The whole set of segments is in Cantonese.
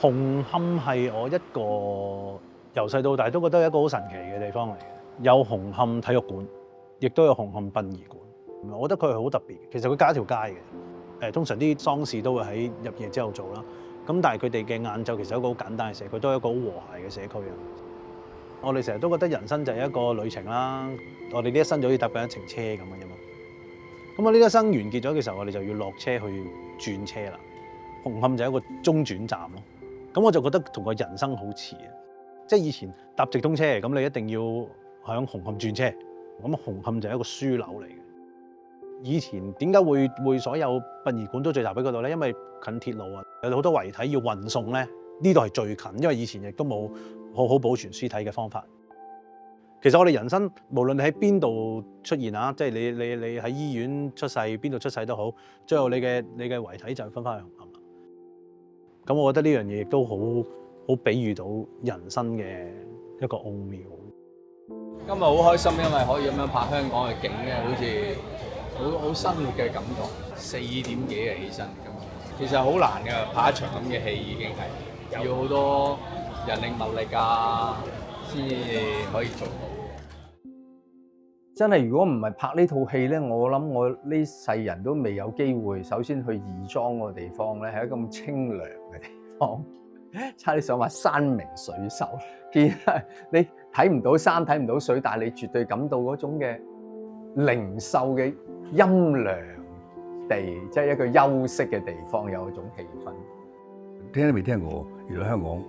紅磡係我一個由細到大都覺得一個好神奇嘅地方嚟嘅，有紅磡體育館，亦都有紅磡殯儀館。我覺得佢係好特別。其實佢隔一條街嘅，通常啲喪事都會喺入夜之後做啦。咁但係佢哋嘅晏晝其實係一個好簡單嘅社區，都係一個好和諧嘅社區啊。我哋成日都覺得人生就係一個旅程啦。我哋呢一生就好似搭緊一程車咁嘅啫嘛。咁我呢一生完結咗嘅時候，我哋就要落車去轉車啦。紅磡就係一個中轉站咯。咁我就覺得同個人生好似啊，即係以前搭直通車，咁你一定要響紅磡轉車，咁紅磡就係一個樞紐嚟嘅。以前點解會所有殯儀館都聚集喺嗰度咧？因為近鐵路啊，有好多遺體要運送咧，呢度係最近，因為以前亦都冇好好保存屍體嘅方法。其實我哋人生無論你喺邊度出現啊，即係你喺醫院出世，邊度出世都好，最後你嘅遺體就係分翻去紅磡。咁我覺得呢樣嘢亦都好比喻到人生嘅一個奧妙。今日好開心，因為可以咁樣拍香港嘅景咧，好似好生活嘅感覺。4點幾就起身咁，其實好難㗎，拍一場咁嘅戲已經係要好多人力物力啊，先至可以做到。真係如果唔係拍呢套戲咧，我諗我呢世人都未有機會。首先去義莊個地方咧，係一個咁清涼嘅地方，差啲想話山明水秀。見你睇唔到山，睇唔到水，但係你絕對感到嗰種嘅靈秀嘅陰涼地，即係一個休息嘅地方，有嗰種氣氛。聽都未聽過，原來香港，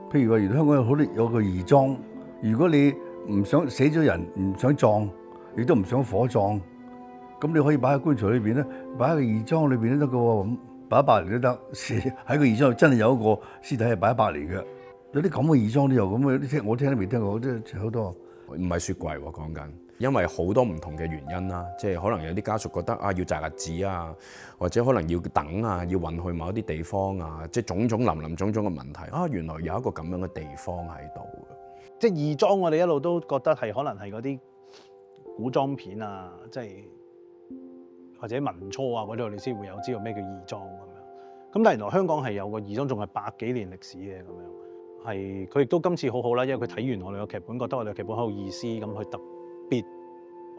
譬如話，原來香港有個義莊，如果你唔想死咗人，唔想葬，亦都唔想火葬，咁你可以擺喺棺材裏邊咧，擺喺個義莊裏邊都得嘅喎，咁擺100年都得。喺個義莊真係有一個屍體係擺100年嘅，有啲咁嘅義莊都有咁嘅，我聽都未聽過，真係好多。唔係雪櫃喎，講緊，因為好多唔同嘅原因啦，即係可能有啲家屬覺得啊要擇日子啊，或者可能要等啊，要運去某一啲地方啊，即係種種林林種種嘅問題啊，原來有一個咁樣嘅地方喺度。即係義莊，我哋一路都覺得係可能係嗰啲古裝片啊，即係或者民初啊嗰啲，我哋先會有知道咩叫義莊咁樣。咁但係原來香港係有個義莊，仲係100幾年歷史嘅咁樣。係佢亦都今次好好啦，因為佢睇完我哋個劇本，覺得我哋個劇本好有意思，咁佢特別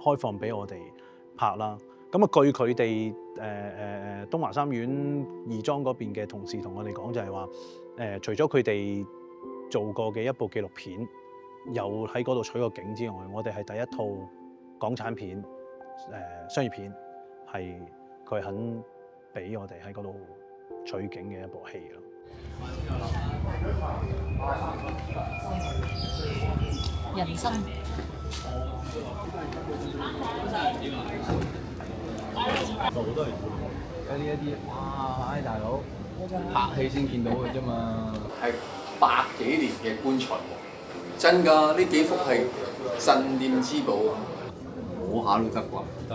開放俾我哋拍啦。咁啊，據佢哋東華三院義莊嗰邊嘅同事同我哋講，就係話除咗佢哋做過嘅一部紀錄片，有喺嗰度取個景之外，我哋係第一套港產片商業片，係佢肯俾我哋喺嗰度取景嘅一部戲咯。人生有啲哇，大佬拍戲先見到嘅啫嘛，係100幾年嘅棺材喎，真㗎，呢幾幅係鎮店之寶，摸下都得啩？得，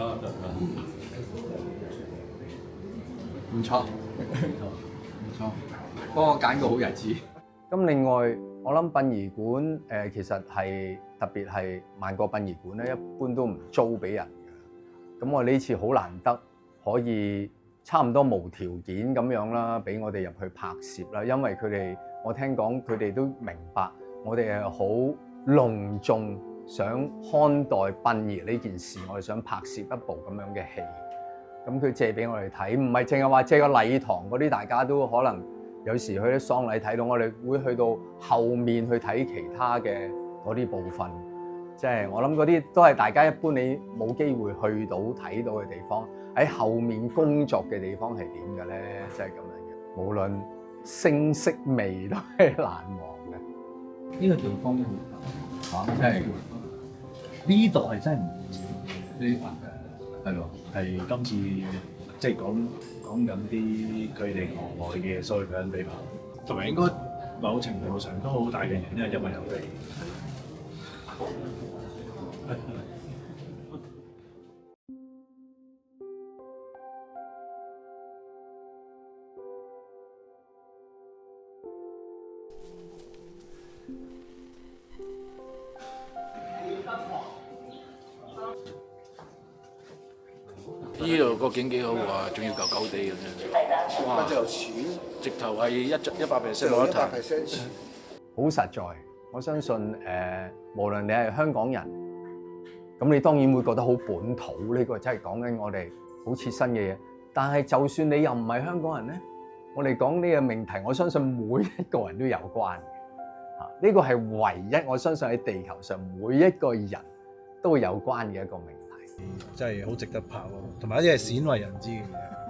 唔錯，唔錯，幫我揀個好日子。咁另外，我諗殯儀館其實係特別係萬國殯儀館咧，一般都唔租俾人嘅。咁我呢次好難得可以差唔多無條件咁樣啦，俾我哋入去拍攝啦。因為佢哋，我聽講佢哋都明白我哋係好隆重想看待殯儀呢件事，我哋想拍攝一部咁樣嘅戲。咁佢借俾我哋睇，唔係淨係話借個禮堂嗰啲，大家都可能有時去啲喪禮睇到，我哋會去到後面去睇其他嘅嗰啲部分。即係我諗嗰啲都係大家一般你冇機會去到睇到嘅地方，喺後面工作嘅地方係點嘅咧？即係咁樣嘅，無論聲色味都係難忘嘅。呢個地方嚇，即係呢度係真係唔呢係咯，係今次即係講緊啲佢哋行內嘅嘢，所以俾人俾拍，同埋應該某程度上都好大嘅原因係因為有地。呢度個景幾好啊，仲要舊舊地咁樣。哇！直頭係100%冇得彈。好實在。我相信無論你係香港人，咁你當然會覺得好本土，呢個真係講緊我哋好切身嘅嘢。但係就算你又唔係香港人咧，我哋講呢個命題，我相信每一個人都有關嘅。呢個係唯一我相信喺地球上每一個人都有關嘅一個命題。真係好值得拍咯，同埋一啲係鮮為人知嘅嘢。